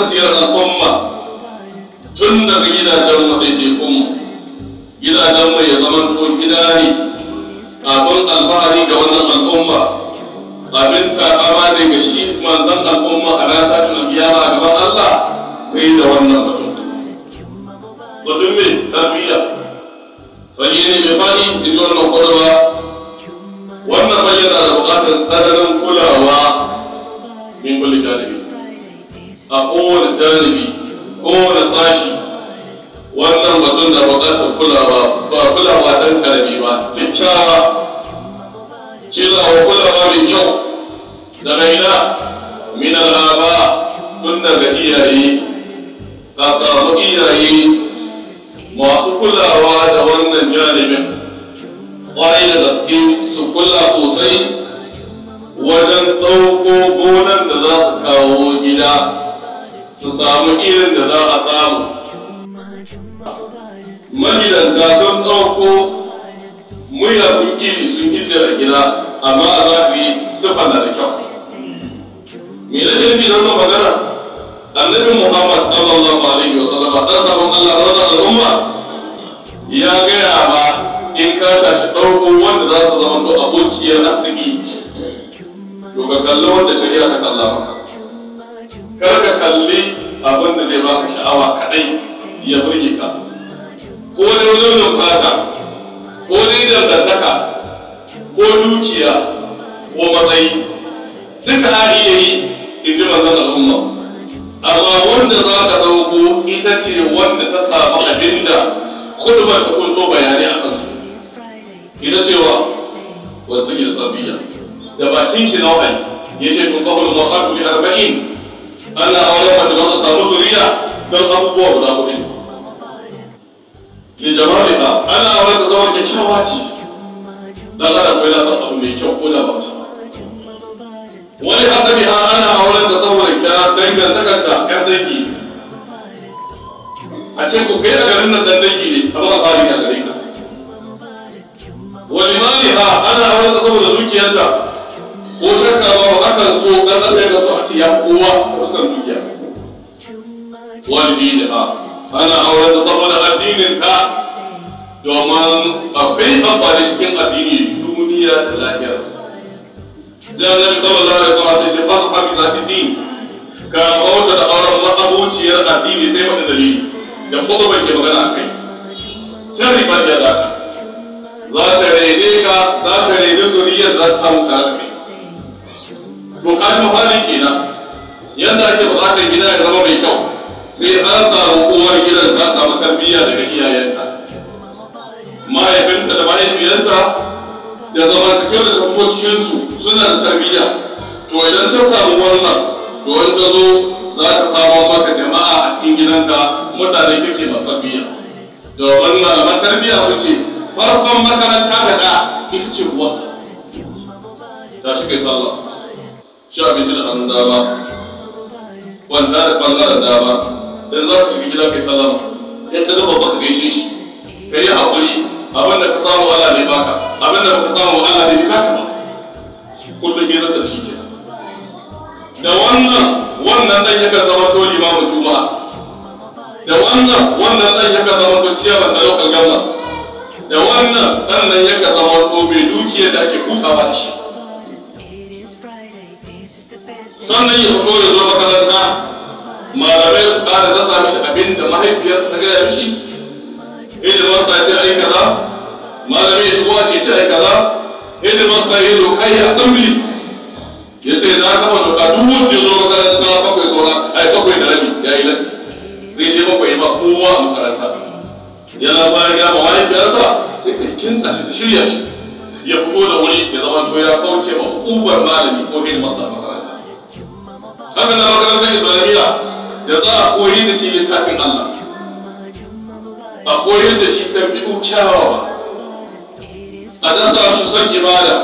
siyar al'umma tun daga gidajen mu ɗaiɗaikun gidajen mu ya zama to gida ne abin alfahari ga wannan al'umma abin takama ne ga shi manzon al'umma a ran tashin kiyama a gaban Allah sai da wannan mutum mai tarbiyya fage ne mai fadi in ji wannan kwarwa wannan bayyana da buƙatar tsananin kulawa min kulli janibi a kowane janibi kowane sashi wannan batun da buƙatar kulawa ba kulawa ɗan karami ba kyakkyawa kulawa mai kyau daga ina min al'aba tun daga iyaye ka samu iyaye masu kulawa da wannan janibin ƙwarai da gaske su kula sosai wajen ɗauko gonan da za su kawo gida su samu irin da za a samu magidanta sun ɗauko muyagun iri sun ije a gida amma a zafi sufa na da kyau me da ɗin bidan da magana annabi Muhammad sallallahu alaihi wa sallam dan sabon Allah da al'umma ya gaya ma in ka tashi ɗauko wanda za su zama to abokiyar arziki to ka kalli wanda shari'a ta kalla maka kar ka kalli abin da zai baka sha'awa kaɗai ya burge ka ko dai launin fata ko dai dangantaka ko dukiya ko matsayi duka hali yayi in ji manzon al'umma amma wanda za ka ɗauko ita ce wanda ta samu abinda khutbar ta kunso bayani a kansu ita cewa wanda ke da tarbiyya da bakin shi na wahayi ya ce tun kawai mar'atu bi 40 ana auren mace don ta samu zuriya don abubuwa guda hudu ne jama'a ba ana auren ta zama kyakkyawa ce dan adam bai na san abu mai kyau ko da ba ta wani hasabi ha ana auren da saboda ta dangantakarta yan dangi a ce ku kai a garin nan dan dangi ne amma a fari a gare ka wani mali ha ana auren da saboda dukiyarta ko shakka ba akan so dan Allah ya so a ce ya kowa wasu kan dukiya wani dini ha ana auren da saboda addinin ta domin akwai amfani cikin addini duniya da lahira sai annabi sallallahu alaihi wasallam sai fa hafi zati din ka bauta da auren ma'abuciyar addini sai wani dalili da kuma bai ke magana akai sai riba da daka za ta rene ka za ta rene zuriyar za ta samu karfi to kan muhalli kenan yanda ake buƙatar gida ya zama mai kyau sai an samu uwar gidan ta samu tarbiyya daga iyayenta mahaifinta da mahaifiyarta da zamantakewar da kuma cikinsu suna da tarbiyya to idan ta samu wannan to in ta zo za ta samu maka jama'a a cikin gidanka mutane kike masu tarbiyya domin malaman tarbiyya su ce farkon makaranta da ɗa ita ce uwarsa ta shi kai sallah shi abinci da hannun dama wanda da ɓangaren dama dan za ka shiga gida kai sallama in ka gaba baka gaishe shi ka yi haƙuri abin da ka samu Allah ne baka abin da baka samu Allah ne baka ba kullum ke zata shi ke da wannan dan yaka zama to limamu juma'a da wannan dan yaka zama to ciyaman da lokal gama da wannan dan nan yaka zama to mai dukiya da ake hutawa da shi sannan ya fito ya zo makaranta malamai su ƙara dasa mishi abin da mahaifiyarsa ta gaya mishi hidimar sa ce ai kaza malamai ya shigo ake ce ai kaza hidimar sa ya zo kai assembly ya ce na kafa doka duk wanda ya zo makaranta bakwai sauran ai bakwai da rabi ya yi latti sai dai bakwai ba kowa a makaranta yana bayan ya ma mahaifiyarsa sai ta kinsa shi ta shirya shi ya fito da wuri ya zama to ya kauce ma hukumar malami ko hidimar sa a makaranta haka na makarantar islamiyya da za a koyi da shi littafin Allah a koyar da shi ɗabi'u kyawawa a dasa shi son ibada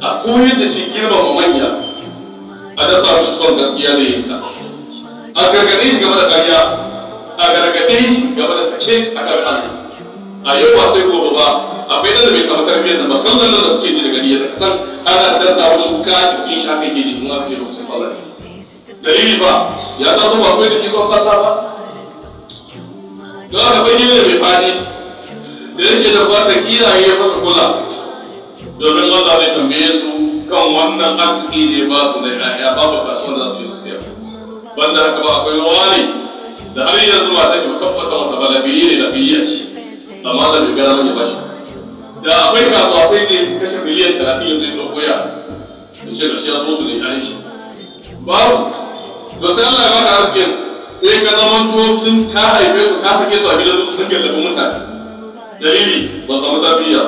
a koyar da shi girmama manya a dasa shi son gaskiya da yin ta a gargaɗe shi game da ƙarya a gargaɗe shi game da sake a kan hali a yau ba sai gobe ba akwai ɗan da bai samu tarbiyyar da musamman da kuke ji da gani yadda kasan ana dasa shi ka jikin shi haka yake ji in aka ce lokacin sallah dalili ba ya san ba akwai da shi tsofar ba don haka bai ne mai fadi da yake da bukatar iyaye ya fasa kula domin Allah zai tambaye su kan wannan arziki da ya ba su da ƴaƴa babu kasuwan da su yi su siya banda haka ba akwai wani da har yanzu ma ta shi tabbata wata balabiyyi ne da biyya ce amma da bai gara ya bashi da akwai kasuwa sai ne kashe miliyan 30 yanzu ya koya da ce da shi ya so su ne ƴaƴan shi babu to sai Allah ya baka arzikin sai ka zama to sun ka haife su ka sake su a gidan su sun gallabi mutane dalili ba samu tarbiyya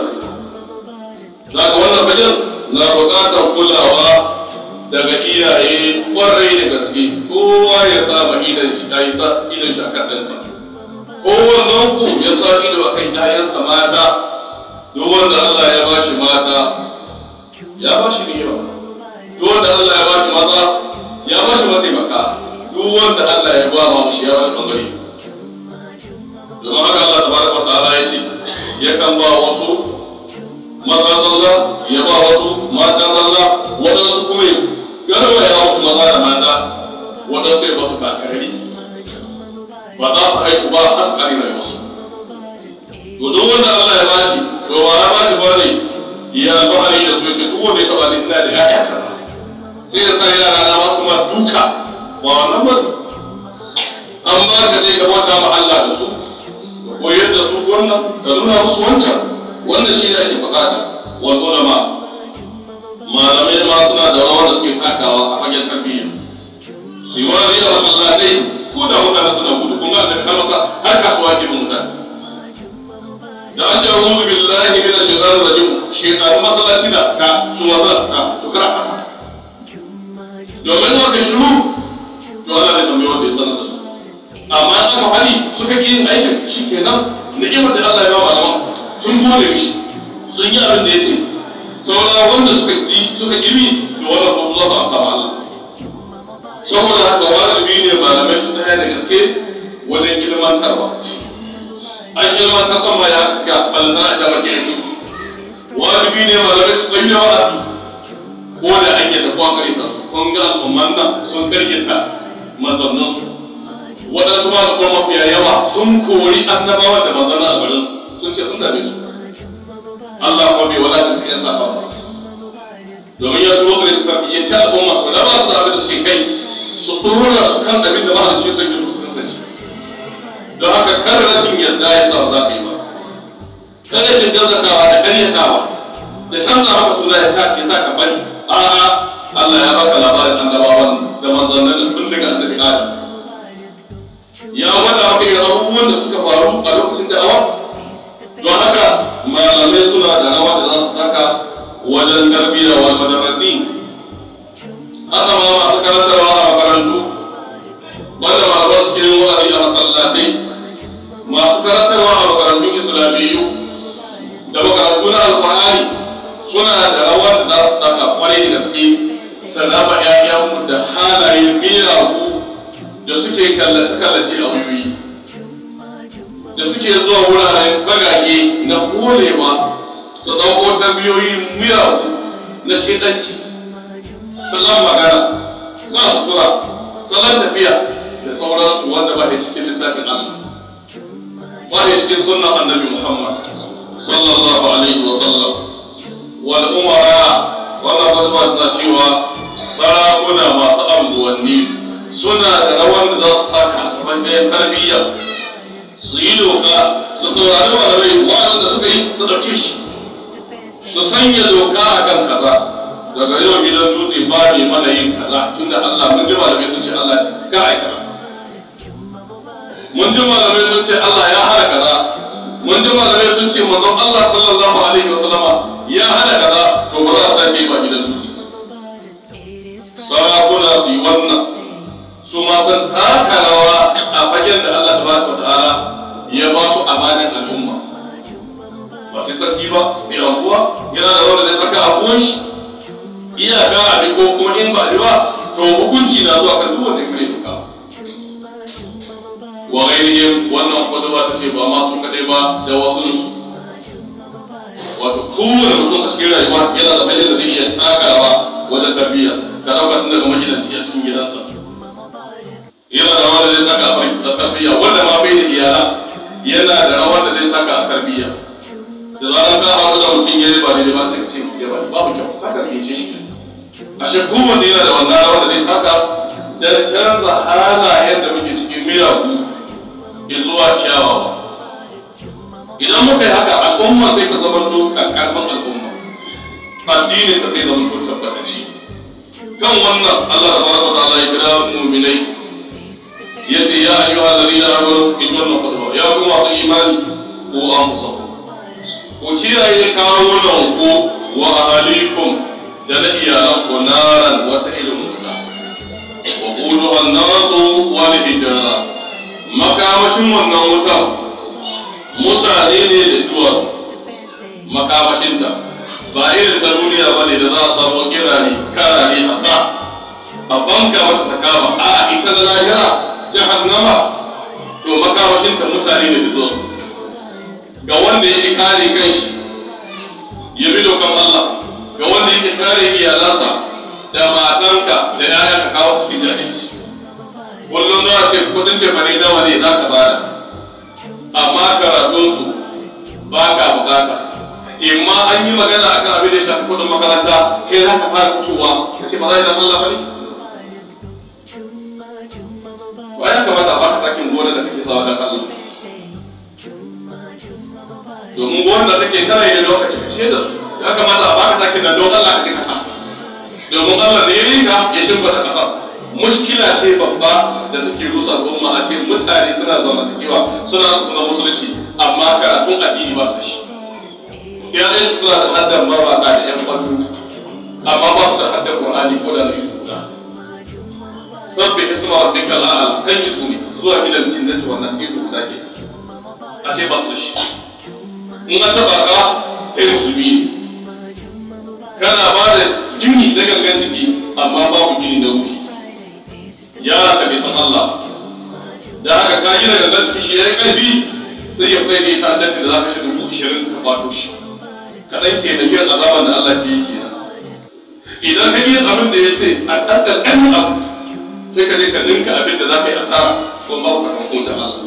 za ka wannan fagen na buƙatar kulawa daga iyaye ƙwarai da gaske kowa ya sa idan shi a kan ɗansa kowannen ku ya sa ido a kan ƴaƴansa mata duk wanda Allah ya ba shi mata ya ba shi ni'ima duk wanda Allah ya ba shi mata ya ba shi mataimaka duk wanda Allah ya ba ma shi ya ba shi ɓangare domin haka Allah tabaraka wa ta'ala ya ce yakan ba wasu maza zalla ya ba wasu mata zalla waɗansu kuma garwa ya wasu maza da mata waɗansu ya ba su kakarari ba za su haiku ba a tsari mai wasu to duk wanda Allah ya ba shi to ba ya ba shi ba ne ya alfahari da su shi duk wanda ya taɓa da ina da ya'ya kaza sai ya sa yara na wasu ma duka ba wannan ba an ba ka ne ka bauta ma Allah da su koyar da su wannan ka nuna musu wancan wanda shi ne ake bukata wal ulama malamai ma suna da rawar da suke takawa a fagen tarbiyya su yi wani yara masallatai ko da mutane suna gudu kun ga da kalmasa har kasuwa ke bin mutane da an ce a'udhu billahi minash shaitanir rajim shaitan masallaci da ka su masallata to kara kasa domin haka shiru to Allah ne tambaye wanda ya sanar da su amma an aka hali suka ki yin aikin shi kenan ni'imar da Allah ya ba malaman sun gode mishi sun yi abin da ya ce saboda wanda suka ji suka gini da wannan kuma za su samu Allah saboda haka wajibi ne malamai su tsaya da gaske wajen ilmantarwa an ilmantar kan ma ya cika balantana a jama'a yanzu wajibi ne malamai su tsaye da wa'azi ko da an yi tafiya kare ta su kun ga al'umman nan sun gargita mazauninsu waɗansu ma kuma mafiya yawa sun kori annabawa da manzannin a garinsu sun ce sun dame su Allah kuma bai wadata su yan saba domin ya zuwa su ne su karɓi ci al'umma su raba su da abin da suke kai su ɗora su kan abin da mahalicci sun ke so su kasance don haka kar rashin yarda ya sa za ka yi ba kar rashin gazzatawa da ƙaryatawa da canza maka suna ya sa ka bari a'a Allah ya baka labarin annabawan da manzannin tun daga annabi Adam ya wada maka irin abubuwan da suka faru a lokacin da'awa don haka malamai suna da rawa da za su taka wajen tarbiyya wal madarasi haka ma masu karantarwa a makarantu wanda malaman suke yin wa'azi a masallatai masu karantarwa a makarantun islamiyyu da makarantu na alƙur'ani suna da rawa da za su taka kwarai da gaske salama ƴaƴanmu da halayen miyagu da suke kallace-kallace a wayoyi da suke zuwa wuraren bagage na kolewa su ɗauko tambayoyi miyagu na shekanci salon magana sa sutura salon tafiya da sauransu wanda ba da cikin littafin Allah ba da cikin sunan annabi Muhammad sallallahu alaihi wa sallam wal umara wannan wazma na cewa sarakuna masu anguwanni suna da rawar da za su taka a gaban tarbiyya su yi doka su saurari malamai waɗanda suka yi su ɗauke shi su sanya doka a kan kaza daga yau gidan dutse ba ne mana yin kaza tunda Allah mun ji malamai sun ce Allah ce ka aikata mun ji malamai sun ce Allah ya hana kaza mun ji malamai sun ce manzon Allah sallallahu alaihi wasallama ya hana kaza to ba za a sake ba gidan dutse sarakuna su yi wannan su ma san taka rawa a fagen da Allah tabaraka wa ta'ala ya ba su amanar al'umma ba sai sarki ba mai anguwa yana da wanda zai saka abuwan shi iyaka abin ko kuma in ba ba to hukunci na zuwa kan duk wanda ya kare doka wa gairihim wannan kwaduwa ta ce ba ma su kadai ba da wasu su wato kowane mutum a cikin rayuwa yana da hanyar da zai iya takawa wajen tarbiyya ka ɗauka tun daga magidanci a cikin gidansa yana da rawa da zai saka a tarbiyya, wanda ma bai da iyala yana da rawa da zai saka a tarbiyya. Da zarar ka haɗu da mutum ya yi ba daidai ba ce ya ba babu kyau saka ke ce shi. Ashe kowanne yana da wannan rawa da zai saka don canza halayen da muke cikin miyagu zuwa kyawawa. Idan muka yi haka al'umma sai ta zama to ƙarƙarfin al'umma, addinin ta sai zama to tabbatacce. Kan wannan Allah tabaraka wa ta'ala ya kira mu'minai yace ya ayyuhal ladina amanu inna qadwa ya ku masu imani ku anfusakum ku kiyaye kawunan ku wa ahalikum da na iyalan ku naran wata irin wuta wa qulu an-nasu wal hijara makamashin wannan wuta mutane ne da duwatsu makamashinta ba irin ta duniya ba ne da za a samu kirare karare a sa a banka wata ta kama a ita da lahira jahannama to makamashinta mutane ne da duwatsu ga wanda yake kare kanshi ya bi dokan Allah ga wanda yake kare iyalansa da matanka da ƴaƴanka kawo su cikin jahilci kullum za a ce kudin ce bane nawa ne za ka bada amma karatunsu ba ka bukata in ma an yi magana akan abin da ya shafi kudin makaranta kai za ka fara fitowa ka ce ba za a yi dan Allah ba ne ba ya kamata a baka takin gona da kake sawa dan Allah domin gona da take kare da lokaci ka ce da su ya kamata a baka takin da don Allah ka ce kasa domin Allah ne ya rika ya shimfata kasa mushkila ce babba da take rusa al'umma a ce mutane suna zamantakewa suna musulunci amma karatun addini ba su da shi yayin suna da haddan mawaka da yan kwallo amma ba su da haddan Qur'ani ko da na Yusuf guda sabbi isma rabbikal a'la kan yi sune zuwa gidan jinnati wannan suke su guda ke a ce ba su da shi in an taba ka kai musulmi kana ba da gini na gangan jiki amma babu gini na ruhi ya ka bi san Allah da haka ka gina gangan jiki shi ya yi karfi sai ya kai ne ta'addaci da za ka shi 20,000 ka kwato shi kaɗan ke da irin azaban da Allah ke yi kenan idan ka yi abin da ya ce a ɗanɗan ɗan abu sai ka je ka ninka abin da za ka yi asara ko ba ku sakamakon da Allah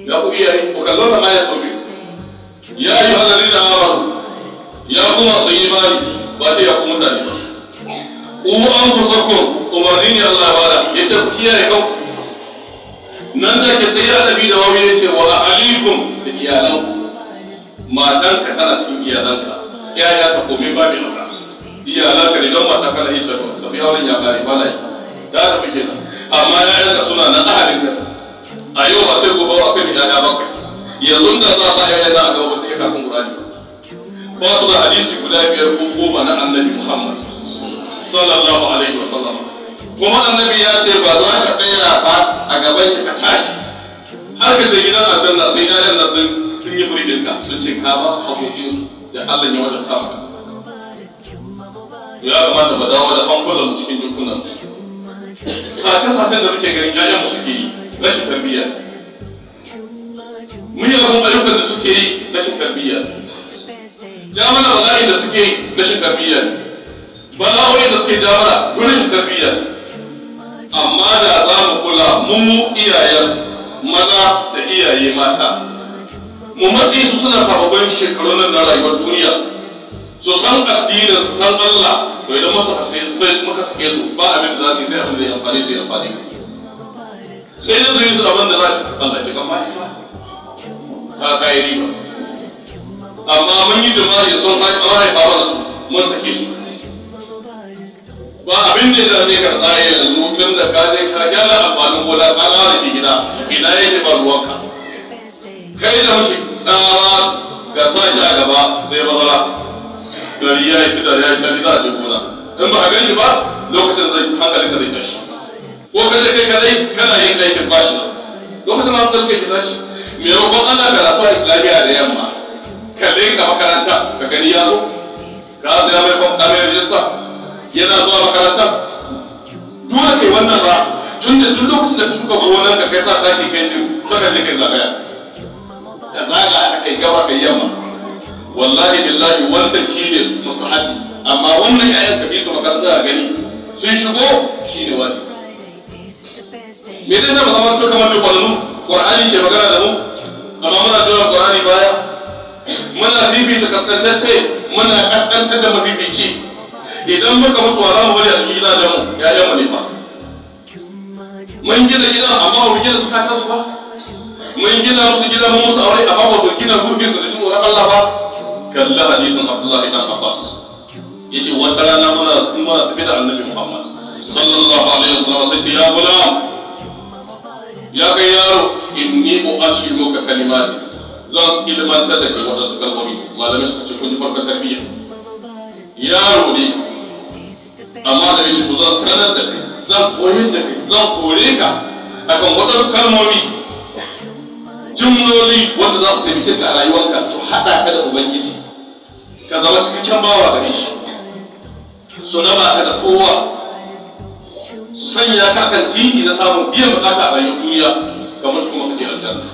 ya ku iyaye ku kallo da maya sau biyu ya yi halari da amaru ya kuma su yi imani ba sai ya ku mutane ba ku an ku sako umarni ne Allah ba da ya ce ku kiyaye kanku nan da ke sai ya ɗabi da wawi ya ce wa ahalikum da iyalanku matanka tana cikin iyalanka yaya ta komai ba mai maka iyalanka ne don mata kana ita ba tafi auren ya kare ba na yi ta tafi kenan amma yayanka suna nan ahalinka a yau ba sai gobe a kan yaya bakwai yanzu da za a sa yaya za a gaba ba sai ya kafin Qur'ani ba su da hadisi guda 5 ko 10 na annabi Muhammad sallallahu alaihi wasallam kuma annabi ya ce ba za ka tsaya ba a gaban shi ka tashi har ka je gidan aljanna sai yayan nan sun yi furidinka sun ce ka ba su haƙoƙinsu da Allah ya wajen maka ya kamata ba dawo da hankulan cikin jikunan sace-sacen da muke ganin yayan mu suke yi rashin tarbiyya miyagun ayyukan da suke yi rashin tarbiyya jamana bala'in da suke yi rashin tarbiyya bala'o'in da suke jamana rashin tarbiyya amma da za mu kula mu iyayen maza da iyaye mata mu matsi su suna sababbin shekarun nan na rayuwar duniya su san addinin su san Allah to idan muka sake su ba abin da za su yi sai abin da ya amfani su ya amfani sai da su yi su abin da za su Allah ce kan mani ta kayi riba amma mun yi jima'i sun haifa mana su mun sake su ba abin da ya zane karɓa yanzu tun da ka je ka gyara amfanin gona ka lara shi gida ina yake ba ruwanka kai da mashi tsawa ga sashi a gaba sai bazara gari ya yi ci da ya yi cari za a je gona in ba a gan shi ba lokacin zai hankali ka zai tashi ko ka je kai kadai kana yin aikin bashi lokacin da hankali kai tashi maimakon ana karatu a islamiyya da yamma ka dinka makaranta ka gani ya zo ka zai mai kwamta mai rijista yana zuwa makaranta dole kai wannan ba tun da duk lokacin da ka shuka gonar ka kai sa taki kai jin saka je kai zagaya ka zaga aka kai gaba kai yamma wallahi billahi wancan shine mustahabi amma wannan ƴaƴan ka bi su makaranta a gani sun shigo shine wajibi me zai zama zama to kamar da kwallo Qur'ani ke magana da mu amma muna jiwa Qur'ani baya muna bibita kaskantacce muna kaskantar da mabibici idan muka mutu wa zamu bari a cikin gidajen mu yayan mu ne fa mun gina gidan amma ba mu gina zukatan su ba mun gina musu gidan mu musu aure amma ba mu gina gurbin su da tsoron Allah ba kalla hadisin Abdullah ibn Abbas yace wata rana muna tafi da Annabi Muhammad sallallahu alaihi wasallam sai ya gulam ya kai yaro inni uallimuka kalimati za su ilmantar da ke waɗansu kalmomi malamai suka ce kun ji farkon tarbiyya yaro ne amma da mace to zan sanar da kai zan koyar da kai zan kore ka akan waɗansu kalmomi jumloli wanda za su taimake ka a rayuwarka su haɗa ka da ubangiji ka zama cikakken bawa gare shi su raba ka da kowa su sanya ka kan titi na samun biyan bukata a rayuwar duniya kamar kuma kake aljanna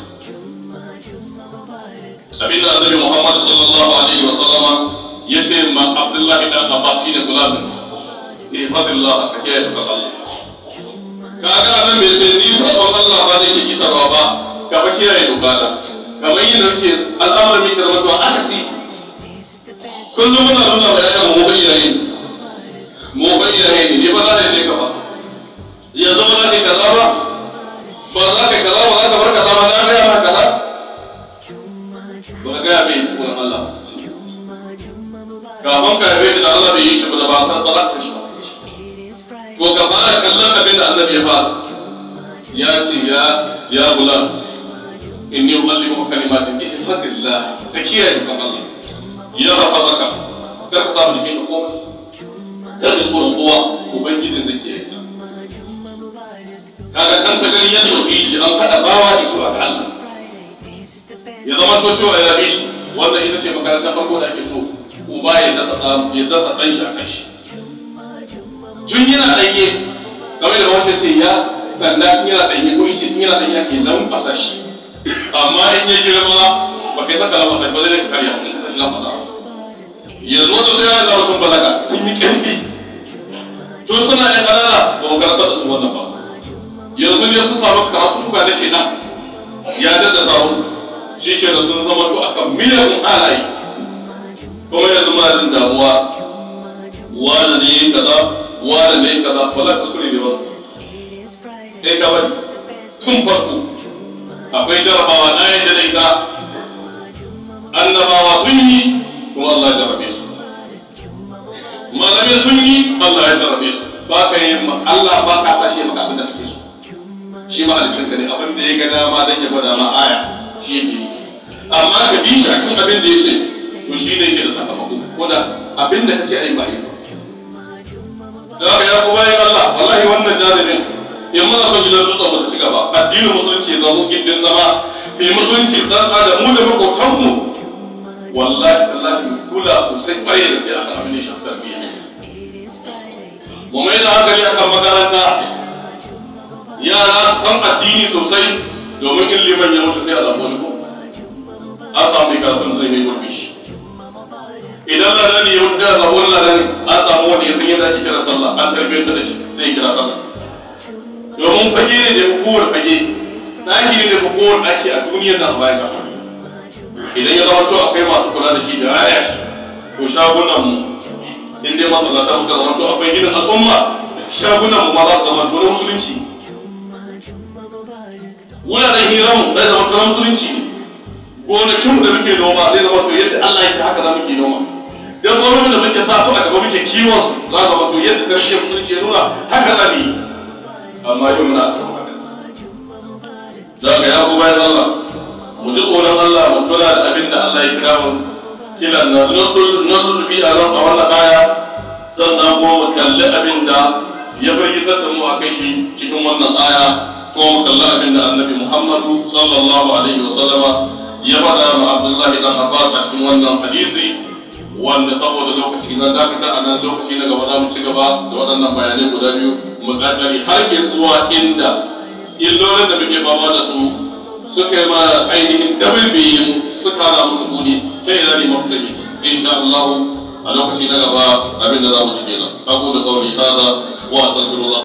abinda annabi Muhammad sallallahu alaihi wa sallama yace ma Abdullahi dan Abbas shine gulamin ihfazillah ka kiyaye da Allah kaga nan bai ce ni sabon Allah ba ne ke isarwa ba ka ba kiyaye dokata kamar yin da ke al'amarin miki da mutuwa akasi kullum muna nuna da yayan mu bayyana ne ba za ne ka ba yanzu ba za ka kaza ba za ka kaza ba za ka bar kaza ba na ga yana kaza ba ka gaya mai tsoron Allah kafin ka yabe da Allah bai yi shi ba da ba za ka shi ko ka fara kallon abin da annabi ya fara ya ce ya gula inni uallimuka kalimatin ihfazillah ka kiyaye kan Allah ya hafazaka kar ka samu jikin komai kar ka tsoron kowa ubangijin zai kiyaye ka kaga kan ta gani yan tauhidi an kada bawa zuwa ga Allah ya zama to cewa ya bi shi wanda ita ce makaranta farko da ake so uba ya dasa ɗan shi a kan shi tun yana ɗanye kamar da wasu ce ya sanda tun yana ɗanye ko ice tun yana ɗanye ake lamfasa shi amma in ya girma ba kai saka lamfasa ba zai karya sun lamfasa yanzu wata sai yana zama sun balaga sun yi ƙarfi tun suna ƴan ƙanana ba mu karanta da su wannan ba yanzu ne sun samu karatu suka da shi nan ya daddasa wasu shi ke da sun zama to akan miliyan halaye kuma yanzu muna jin damuwa wani ne kaza wani ne kaza wala kuskure ne ba sai ka bari tun farko akwai jarabawa na yadda da ita annabawa sun yi kuma Allah ya jarabe su malamai sun yi Allah ya jarabe su ba ka yi Allah ba ka sashe maka abin da kake so shi ma halicin ka ne abin da ya ga dama dan ya gwada ma aya shi ne amma ka bi shi akan abin da ya ce to shi ne ke da sakamako ko da abin da ka ce ai ba yi ba da haka ya kuma yin Allah wallahi wannan jaribin in muna son gidan dutsen ba ta ci gaba addinin musulunci zama gindin zama mai musulunci tsantsa da mu da makotanmu wallahi tallahi kula sosai ƙwarai da sai akan abin da shi tarbiyya mu mai da hankali akan makaranta yara san addini sosai domin in liman ya mutu sai a zaɓo wani ko an samu mai karatun zai mai gurbi shi idan ladani ya mutu sai a zaɓo wani ladani an samu wani ya san yadda ake kira sallah an tarbiyyar da shi sai ya kira sallah domin fage ne da kowar fage ɗaki ne da kowar ɗaki a duniyar nan bayan ƙasa idan ya zama to akwai masu kula da shi da raya shi to shagunan mu in dai masallata suka zama to akwai gidan al'umma shagunan mu ma za su zama to na musulunci wuraren hiran mu zai zama to na musulunci ne gonakin da muke noma zai zama to yadda Allah ya ce haka za muke noma dan gwamnati da muke sa su a gaba muke kiwon su za zama to yadda tarbiyyar musulunci ya nuna haka za mu yi amma yau muna a sama haka za ka ya ku bayan Allah mu ji tsoron Allah mu kula da abin da Allah ya kira mu kiran na nuzulfi a ran a wannan aya sannan kuma mu kalli abin da ya bayyana da mu a kai shi cikin wannan aya ko mu kalli abin da annabi Muhammadu sallallahu alaihi wa sallama ya faɗa ma Abdullahi dan Abbas a cikin wannan hadisi wanda saboda lokaci na dakata a nan lokaci na gaba za mu ci gaba da waɗannan bayanai guda biyu mu ƙaƙari har ke zuwa inda illolin da muke fama da su suka yi ma ainihin dabirbiyin suka hana musu kuni sai ina ne mafita insha Allah a lokaci na gaba abin da za mu ji kenan aqulu qawli hadha wa astaghfirullah